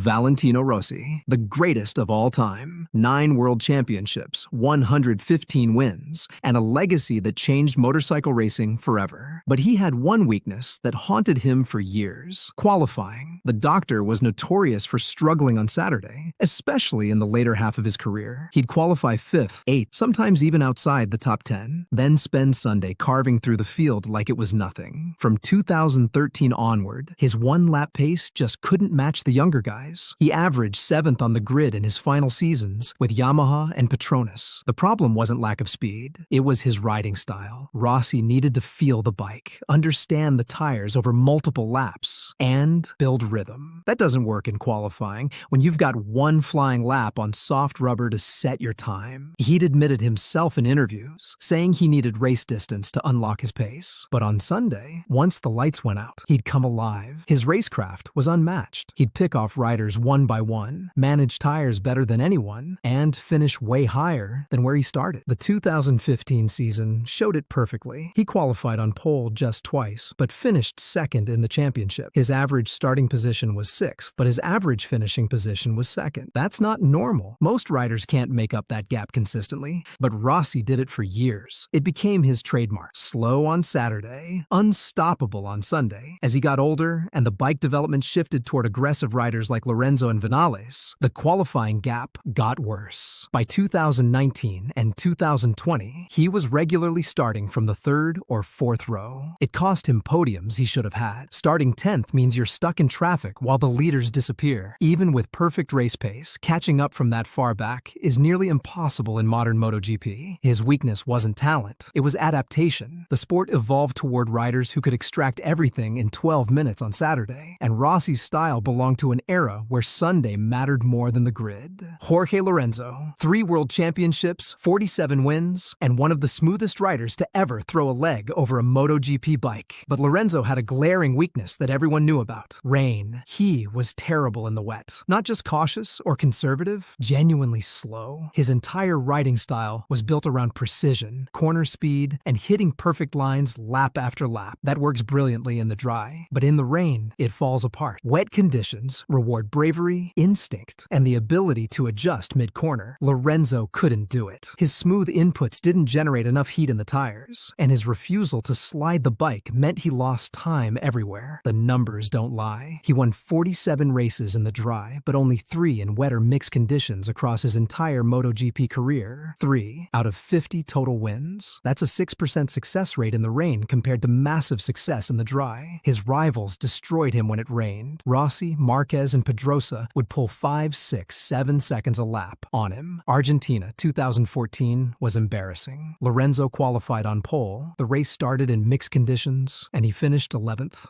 Valentino Rossi, the greatest of all time. 9 world championships, 115 wins, and a legacy that changed motorcycle racing forever. But he had one weakness that haunted him for years: qualifying. The doctor was notorious for struggling on Saturday, especially in the later half of his career. He'd qualify 5th, 8th, sometimes even outside the top 10, then spend Sunday carving through the field like it was nothing. From 2013 onward, his one-lap pace just couldn't match the younger guys. He averaged 7th on the grid in his final seasons with Yamaha and Petronas. The problem wasn't lack of speed, it was his riding style. Rossi needed to feel the bike, understand the tires over multiple laps, and build rhythm. That doesn't work in qualifying when you've got one flying lap on soft rubber to set your time. He'd admitted himself in interviews, saying he needed race distance to unlock his pace. But on Sunday, once the lights went out, he'd come alive. His racecraft was unmatched. He'd pick off riders one by one, manage tires better than anyone, and finish way higher than where he started. The 2015 season showed it perfectly. He qualified on pole just twice, but finished 2nd in the championship. His average starting position was 6th, but his average finishing position was 2nd. That's not normal. Most riders can't make up that gap consistently, but Rossi did it for years. It became his trademark. Slow on Saturday, unstoppable on Sunday. As he got older and the bike development shifted toward aggressive riders like Lorenzo and Vinales, the qualifying gap got worse. By 2019 and 2020, he was regularly starting from the 3rd or 4th row. It cost him podiums he should have had. Starting 10th means you're stuck in traffic while the leaders disappear. Even with perfect race pace, catching up from that far back is nearly impossible in modern MotoGP. His weakness wasn't talent, it was adaptation. The sport evolved toward riders who could extract everything in 12 minutes on Saturday, and Rossi's style belonged to an era where Sunday mattered more than the grid. Jorge Lorenzo, 3 world championships, 47 wins, and one of the smoothest riders to ever throw a leg over a MotoGP bike. But Lorenzo had a glaring weakness that everyone knew about: rain. He was terrible in the wet. Not just cautious or conservative, genuinely slow. His entire riding style was built around precision, corner speed, and hitting perfect lines lap after lap. That works brilliantly in the dry, but in the rain, it falls apart. Wet conditions reward bravery, instinct, and the ability to adjust mid-corner. Lorenzo couldn't do it. His smooth inputs didn't generate enough heat in the tires, and his refusal to slide the bike meant he lost time everywhere. The numbers don't lie. He won 47 races in the dry, but only 3 in wet or mixed conditions across his entire MotoGP career. 3 out of 50 total wins. That's a 6% success rate in the rain compared to massive success in the dry. His rivals destroyed him when it rained. Rossi, Marquez, and Pedrosa would pull 5, 6, 7 seconds a lap on him. Argentina 2014 was embarrassing. Lorenzo qualified on pole. The race started in mixed conditions, and he finished 11th.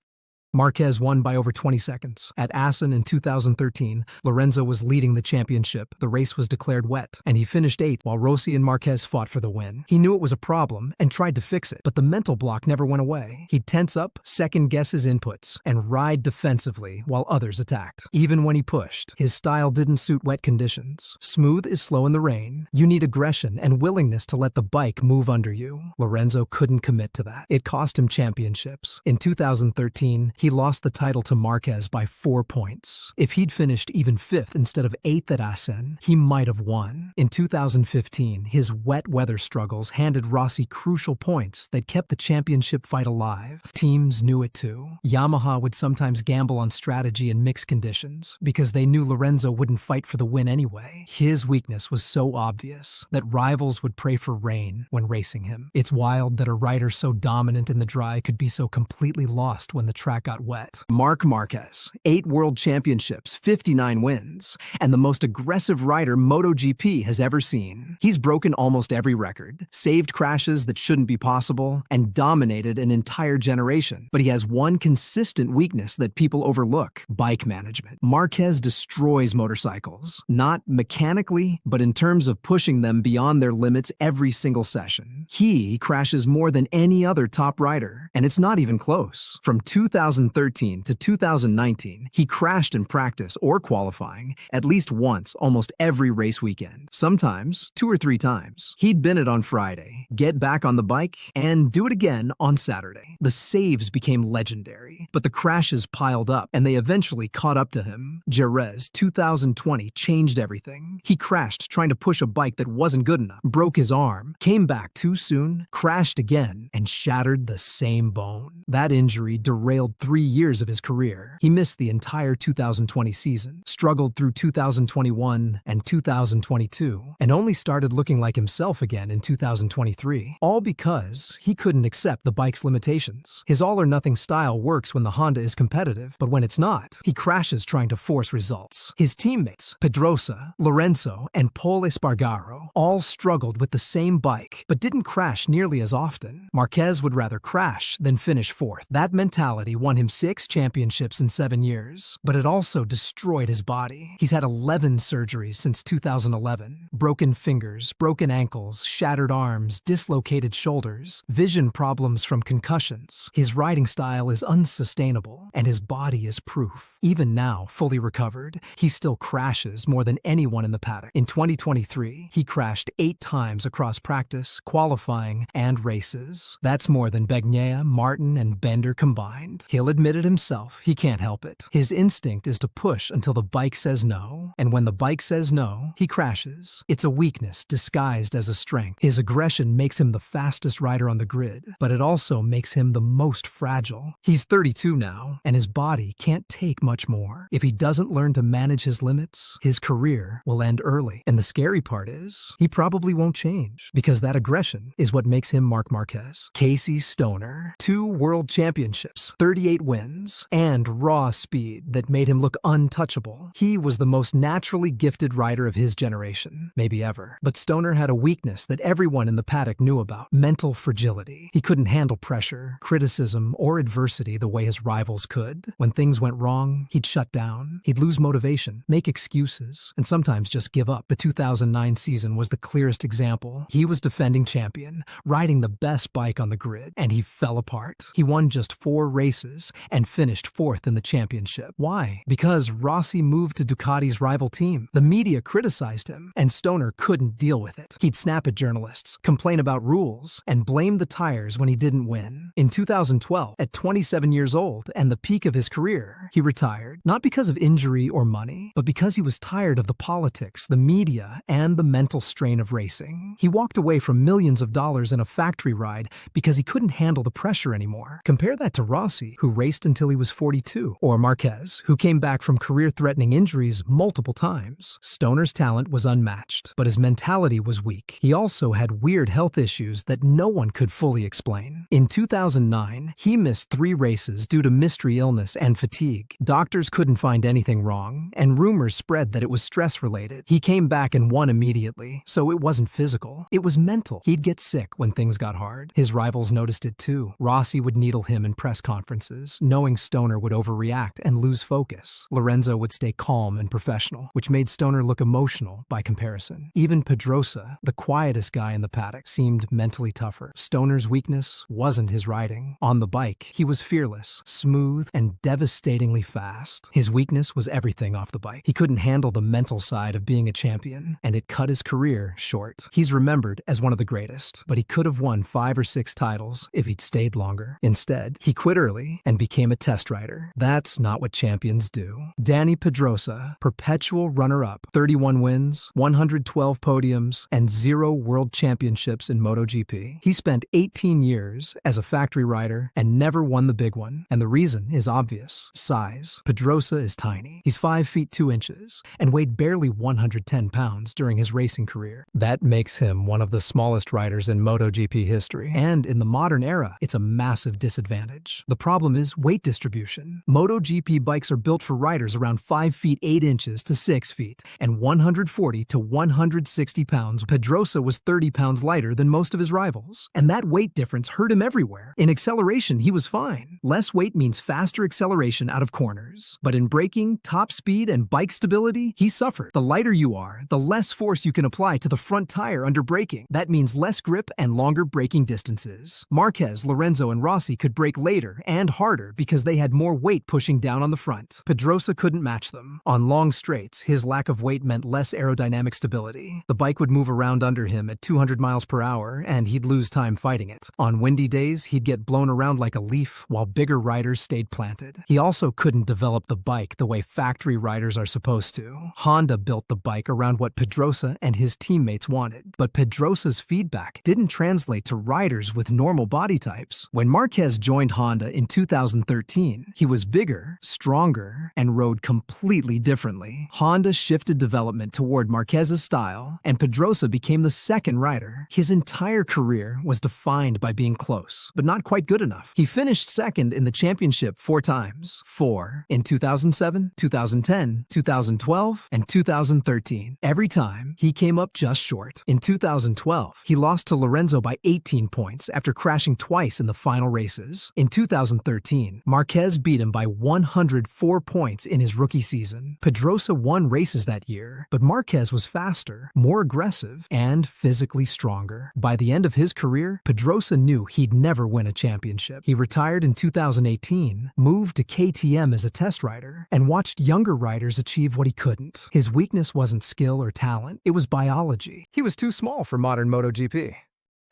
Marquez won by over 20 seconds. At Assen in 2013, Lorenzo was leading the championship. The race was declared wet, and he finished 8th while Rossi and Marquez fought for the win. He knew it was a problem and tried to fix it, but the mental block never went away. He'd tense up, second-guess his inputs, and ride defensively while others attacked. Even when he pushed, his style didn't suit wet conditions. Smooth is slow in the rain. You need aggression and willingness to let the bike move under you. Lorenzo couldn't commit to that. It cost him championships. In 2013, he lost the title to Marquez by 4 points. If he'd finished even 5th instead of 8th at Assen, he might have won. In 2015, his wet weather struggles handed Rossi crucial points that kept the championship fight alive. Teams knew it too. Yamaha would sometimes gamble on strategy in mixed conditions because they knew Lorenzo wouldn't fight for the win anyway. His weakness was so obvious that rivals would pray for rain when racing him. It's wild that a rider so dominant in the dry could be so completely lost when the track got wet. Marc Marquez, 8 world championships, 59 wins, and the most aggressive rider MotoGP has ever seen. He's broken almost every record, saved crashes that shouldn't be possible, and dominated an entire generation. But he has one consistent weakness that people overlook: bike management. Marquez destroys motorcycles, not mechanically, but in terms of pushing them beyond their limits every single session. He crashes more than any other top rider, and it's not even close. From 2000 2013 to 2019, he crashed in practice or qualifying at least once almost every race weekend, sometimes 2 or 3 times. He'd bin it on Friday, get back on the bike, and do it again on Saturday. The saves became legendary, but the crashes piled up, and they eventually caught up to him. Jerez 2020 changed everything. He crashed trying to push a bike that wasn't good enough, broke his arm, came back too soon, crashed again, and shattered the same bone. That injury derailed 3 years of his career. He missed the entire 2020 season, struggled through 2021 and 2022, and only started looking like himself again in 2023, all because he couldn't accept the bike's limitations. His all-or-nothing style works when the Honda is competitive, but when it's not, he crashes trying to force results. His teammates, Pedrosa, Lorenzo, and Pol Espargaro, all struggled with the same bike, but didn't crash nearly as often. Marquez would rather crash than finish fourth. That mentality won him 6 championships in 7 years, but it also destroyed his body. He's had 11 surgeries since 2011. Broken fingers, broken ankles, shattered arms, dislocated shoulders, vision problems from concussions. His riding style is unsustainable, and his body is proof. Even now, fully recovered, he still crashes more than anyone in the paddock. In 2023, he crashed 8 times across practice, qualifying, and races. That's more than Bagnaia, Martin, and Bender combined. He'll admit it himself, he can't help it. His instinct is to push until the bike says no, and when the bike says no, he crashes. It's a weakness disguised as a strength. His aggression makes him the fastest rider on the grid, but it also makes him the most fragile. He's 32 now, and his body can't take much more. If he doesn't learn to manage his limits, his career will end early. And the scary part is, he probably won't change, because that aggression is what makes him Marc Marquez. Casey Stoner, 2 world championships, 38 wins, and raw speed that made him look untouchable. He was the most naturally gifted rider of his generation, maybe ever. But Stoner had a weakness that everyone in the paddock knew about: mental fragility. He couldn't handle pressure, criticism, or adversity the way his rivals could. When things went wrong, he'd shut down. He'd lose motivation, make excuses, and sometimes just give up. The 2009 season was the clearest example. He was defending champion, riding the best bike on the grid, and he fell apart. He won just 4 races and finished 4th in the championship. Why? Because Rossi moved to Ducati's rival team. The media criticized him, and Stoner couldn't deal with it. He'd snap at journalists, complain about rules, and blame the tires when he didn't win. In 2012, at 27 years old and the peak of his career, he retired, not because of injury or money, but because he was tired of the politics, the media, and the mental strain of racing. He walked away from millions of dollars in a factory ride because he couldn't handle the pressure anymore. Compare that to Rossi, who raced until he was 42, or Marquez, who came back from career-threatening injuries multiple times. Stoner's talent was unmatched, but his mentality was weak. He also had weird health issues that no one could fully explain. In 2009, he missed 3 races due to mystery illness and fatigue. Doctors couldn't find anything wrong, and rumors spread that it was stress-related. He came back and won immediately, so it wasn't physical. It was mental. He'd get sick when things got hard. His rivals noticed it too. Rossi would needle him in press conferences, knowing Stoner would overreact and lose focus. Lorenzo would stay calm and professional, which made Stoner look emotional by comparison. Even Pedrosa, the quietest guy in the paddock, seemed mentally tougher. Stoner's weakness wasn't his riding. On the bike, he was fearless, smooth, and devastatingly fast. His weakness was everything off the bike. He couldn't handle the mental side of being a champion, and it cut his career short. He's remembered as one of the greatest, but he could have won 5 or 6 titles if he'd stayed longer. Instead, he quit early and became a test rider. That's not what champions do. Dani Pedrosa, perpetual runner-up, 31 wins, 112 podiums, and 0 world championships in MotoGP. He spent 18 years as a factory rider and never won the big one, and the reason is obvious: size. Pedrosa is tiny. He's 5 feet 2 inches and weighed barely 110 pounds during his racing career. That makes him one of the smallest riders in MotoGP history, and in the modern era, it's a massive disadvantage. The problem is weight distribution. MotoGP bikes are built for riders around 5 feet 8 inches to 6 feet and 140 to 160 pounds. Pedrosa was 30 pounds lighter than most of his rivals, and that weight difference hurt him everywhere. In acceleration, he was fine. Less weight means faster acceleration out of corners. But in braking, top speed, and bike stability, he suffered. The lighter you are, the less force you can apply to the front tire under braking. That means less grip and longer braking distances. Marquez, Lorenzo, and Rossi could brake later and harder harder because they had more weight pushing down on the front. Pedrosa couldn't match them. On long straights, his lack of weight meant less aerodynamic stability. The bike would move around under him at 200 miles per hour, and he'd lose time fighting it. On windy days, he'd get blown around like a leaf, while bigger riders stayed planted. He also couldn't develop the bike the way factory riders are supposed to. Honda built the bike around what Pedrosa and his teammates wanted, but Pedrosa's feedback didn't translate to riders with normal body types. When Marquez joined Honda in 2013, he was bigger, stronger, and rode completely differently. Honda shifted development toward Marquez's style, and Pedrosa became the second rider. His entire career was defined by being close, but not quite good enough. He finished second in the championship 4 times. 4 in 2007, 2010, 2012, and 2013. Every time, he came up just short. In 2012, he lost to Lorenzo by 18 points after crashing twice in the final races. In 2013, Marquez beat him by 104 points in his rookie season. Pedrosa won races that year, but Marquez was faster, more aggressive, and physically stronger. By the end of his career, Pedrosa knew he'd never win a championship. He retired in 2018, moved to KTM as a test rider, and watched younger riders achieve what he couldn't. His weakness wasn't skill or talent, it was biology. He was too small for modern MotoGP.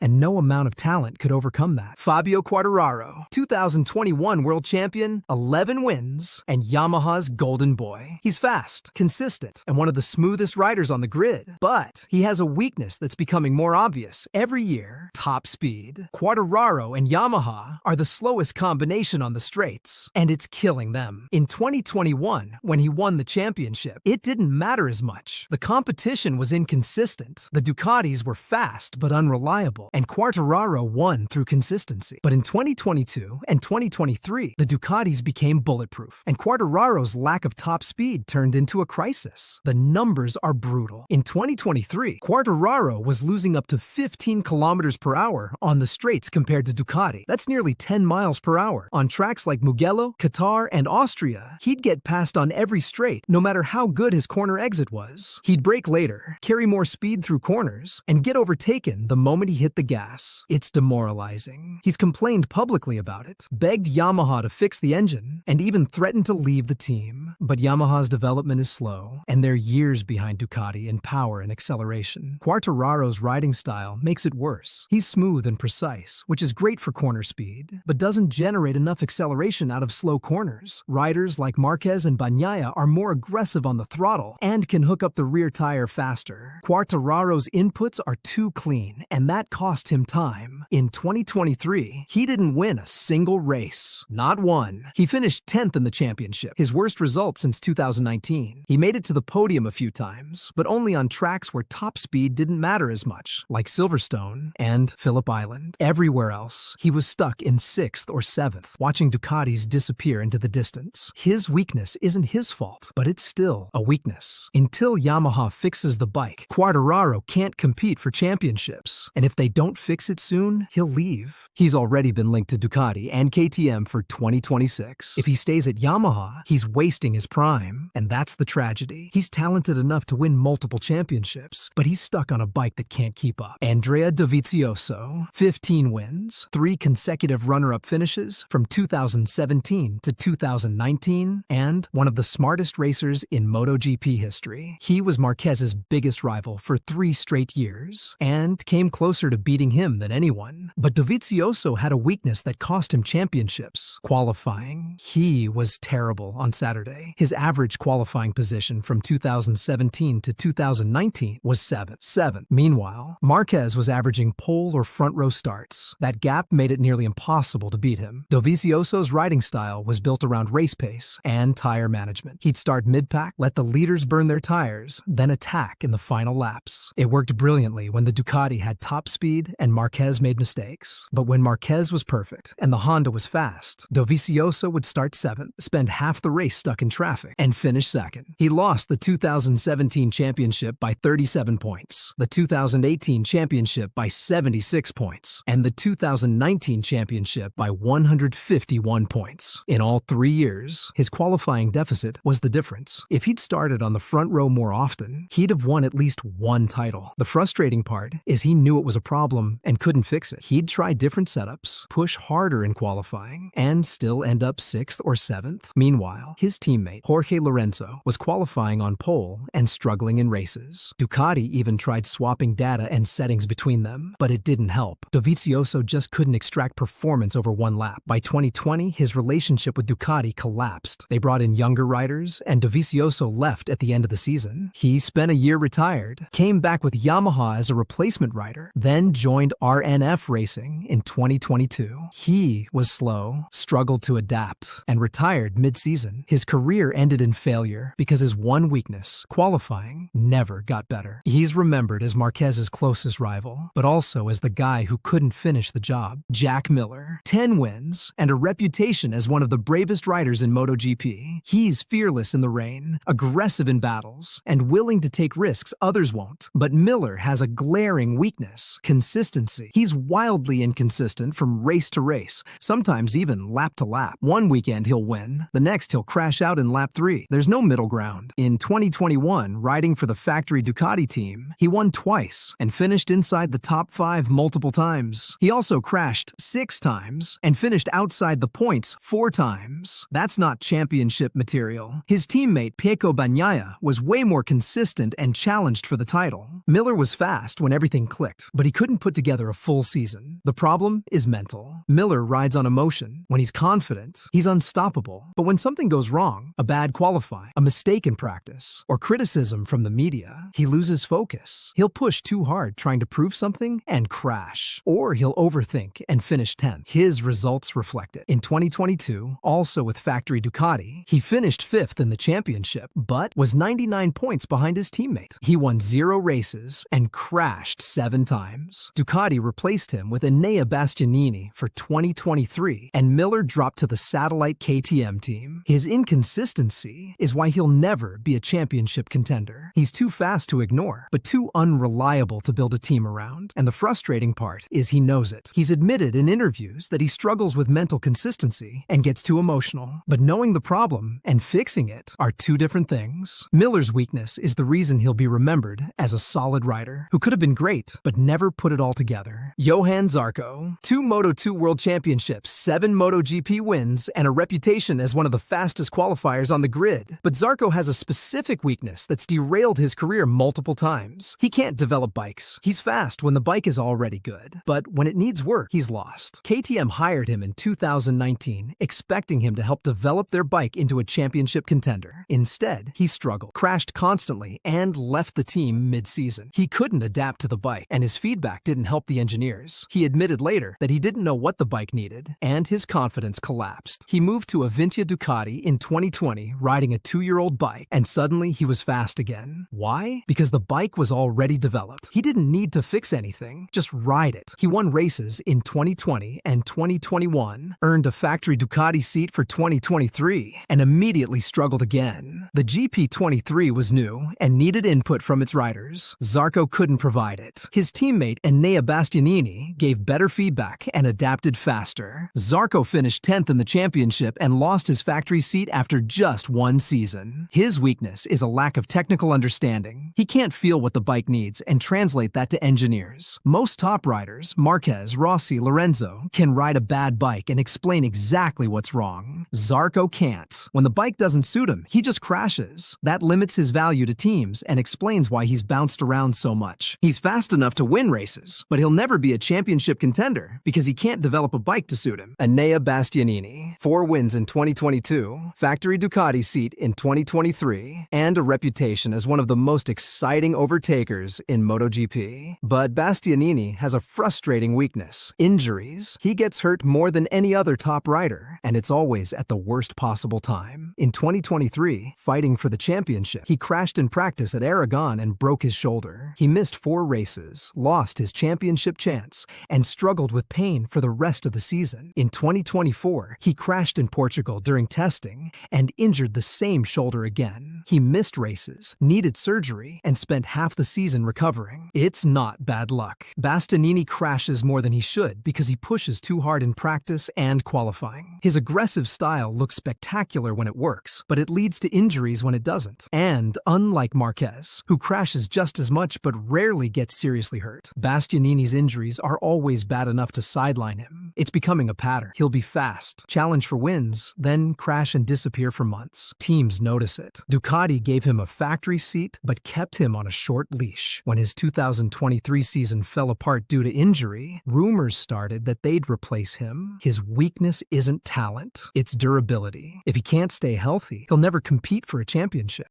And no amount of talent could overcome that. Fabio Quartararo, 2021 world champion, 11 wins, and Yamaha's golden boy. He's fast, consistent, and one of the smoothest riders on the grid. But he has a weakness that's becoming more obvious every year: top speed. Quartararo and Yamaha are the slowest combination on the straights, and it's killing them. In 2021, when he won the championship, it didn't matter as much. The competition was inconsistent. The Ducatis were fast but unreliable, and Quartararo won through consistency. But in 2022 and 2023, the Ducatis became bulletproof, and Quartararo's lack of top speed turned into a crisis. The numbers are brutal. In 2023, Quartararo was losing up to 15 kilometers per hour on the straights compared to Ducati. That's nearly 10 miles per hour. On tracks like Mugello, Qatar, and Austria, he'd get passed on every straight, no matter how good his corner exit was. He'd brake later, carry more speed through corners, and get overtaken the moment he hit the gas. It's demoralizing. He's complained publicly about it, begged Yamaha to fix the engine, and even threatened to leave the team. But Yamaha's development is slow, and they're years behind Ducati in power and acceleration. Quartararo's riding style makes it worse. He's smooth and precise, which is great for corner speed, but doesn't generate enough acceleration out of slow corners. Riders like Marquez and Bagnaia are more aggressive on the throttle and can hook up the rear tire faster. Quartararo's inputs are too clean, and that costs him time. In 2023, he didn't win a single race. Not one. He finished 10th in the championship, his worst result since 2019. He made it to the podium a few times, but only on tracks where top speed didn't matter as much, like Silverstone and Phillip Island. Everywhere else, he was stuck in 6th or 7th, watching Ducatis disappear into the distance. His weakness isn't his fault, but it's still a weakness. Until Yamaha fixes the bike, Quartararo can't compete for championships, and if they don't fix it soon, he'll leave. He's already been linked to Ducati and KTM for 2026. If he stays at Yamaha, he's wasting his prime, and that's the tragedy. He's talented enough to win multiple championships, but he's stuck on a bike that can't keep up. Andrea Dovizioso, 15 wins, 3 consecutive runner-up finishes from 2017 to 2019, and one of the smartest racers in MotoGP history. He was Marquez's biggest rival for 3 straight years, and came closer to beating him than anyone. But Dovizioso had a weakness that cost him championships: qualifying. He was terrible on Saturday. His average qualifying position from 2017 to 2019 was 7th. Meanwhile, Marquez was averaging pole or front row starts. That gap made it nearly impossible to beat him. Dovizioso's riding style was built around race pace and tire management. He'd start mid-pack, let the leaders burn their tires, then attack in the final laps. It worked brilliantly when the Ducati had top speed and Marquez made mistakes. But when Marquez was perfect and the Honda was fast, Dovizioso would start 7th, spend half the race stuck in traffic, and finish 2nd. He lost the 2017 championship by 37 points. points, the 2018 championship by 76 points, and the 2019 championship by 151 points. In all 3 years, his qualifying deficit was the difference. If he'd started on the front row more often, he'd have won at least one title. The frustrating part is he knew it was a problem and couldn't fix it. He'd try different setups, push harder in qualifying, and still end up 6th or 7th. Meanwhile, his teammate, Jorge Lorenzo, was qualifying on pole and struggling in races. Ducati even tried swapping data and settings between them, but it didn't help. Dovizioso just couldn't extract performance over one lap. By 2020, his relationship with Ducati collapsed. They brought in younger riders, and Dovizioso left at the end of the season. He spent a year retired, came back with Yamaha as a replacement rider, then joined RNF Racing in 2022. He was slow, struggled to adapt, and retired mid-season. His career ended in failure because his one weakness, qualifying, never got better. He's remembered as Marquez's closest rival, but also as the guy who couldn't finish the job. Jack Miller, 10 wins, and a reputation as one of the bravest riders in MotoGP. He's fearless in the rain, aggressive in battles, and willing to take risks others won't. But Miller has a glaring weakness: consistency. He's wildly inconsistent from race to race, sometimes even lap to lap. One weekend he'll win, the next he'll crash out in lap 3. There's no middle ground. In 2021, riding for the factory Ducati team, he won twice and finished inside the top 5 multiple times. He also crashed 6 times and finished outside the points 4 times. That's not championship material. His teammate Pecco Bagnaia was way more consistent and challenged for the title. Miller was fast when everything clicked, but he couldn't put together a full season. The problem is mental. Miller rides on emotion. When he's confident, he's unstoppable. But when something goes wrong, a bad qualifying, a mistake in practice, or criticism from the media, he loses focus. He'll push too hard trying to prove something and crash. Or he'll overthink and finish 10th. His results reflect it. In 2022, also with factory Ducati, he finished 5th in the championship, but was 99 points behind his teammate. He won 0 races and crashed 7 times. Ducati replaced him with Enea Bastianini for 2023, and Miller dropped to the satellite KTM team. His inconsistency is why he'll never be a championship contender. He's too fast to ignore, but too unreliable to build a team around. And the frustrating part is he knows it. He's admitted in interviews that he struggles with mental consistency and gets too emotional. But knowing the problem and fixing it are two different things. Miller's weakness is the reason he'll be remembered as a solid rider who could have been great, but never put it all together. Johann Zarco, 2 Moto2 World Championships, 7 MotoGP wins, and a reputation as one of the fastest qualifiers on the grid. But Zarco has a specific weakness that's derailed his career multiple times. He can't develop bikes. He's fast when the bike is already good, but when it needs work, he's lost. KTM hired him in 2019, expecting him to help develop their bike into a championship contender. Instead, he struggled, crashed constantly, and left the team mid-season. He couldn't adapt to the bike, and his feedback didn't help the engineers. He admitted later that he didn't know what the bike needed, and his confidence collapsed. He moved to Avintia Ducati in 2020, riding a 2-year-old bike, and suddenly he was fast again. Why? Because the bike was already developed. He didn't need to fix anything, just ride it. He won races in 2020 and 2021, earned a factory Ducati seat for 2023, and immediately struggled again. The GP23 was new and needed input from its riders. Zarco couldn't provide it. His teammate Enea Bastianini gave better feedback and adapted faster. Zarco finished 10th in the championship and lost his factory seat after just 1 season. His weakness is a lack of technical understanding. He can't feel what the bike needs and translate that to engineers. Most top riders, Marquez, Rossi, Lorenzo, can ride a bad bike and explain exactly what's wrong. Zarco can't. When the bike doesn't suit him, he just crashes. That limits his value to teams and explains why he's bounced around so much. He's fast enough to win races, but he'll never be a championship contender because he can't develop a bike to suit him. Enea Bastianini, 4 wins in 2022, factory Ducati seat in 2023, and a reputation as one of the most exciting overtakers in MotoGP. But Bastianini has a frustrating weakness: injuries. He gets hurt more than any other top rider, and it's always at the worst possible time. In 2023, fighting for the championship, he crashed in practice at Aragon and broke his shoulder. He missed 4 races, lost his championship chance, chance and struggled with pain for the rest of the season. In 2024, he crashed in Portugal during testing and injured the same shoulder again. He missed races, needed surgery, and spent half the season recovering. It's not bad luck. Bastianini crashes more than he should because he pushes too hard in practice and qualifying. His aggressive style looks spectacular when it works, but it leads to injuries when it doesn't. And unlike Marquez, who crashes just as much but rarely gets seriously hurt, Bastianini's injuries are always bad enough to sideline him. It's becoming a pattern. He'll be fast, challenge for wins, then crash and disappear for months. Teams notice it. Ducati gave him a factory seat, but kept him on a short leash. When his 2023 season fell apart due to injury, rumors started that they'd replace him. His weakness isn't talent, it's durability. If he can't stay healthy, he'll never compete for a championship.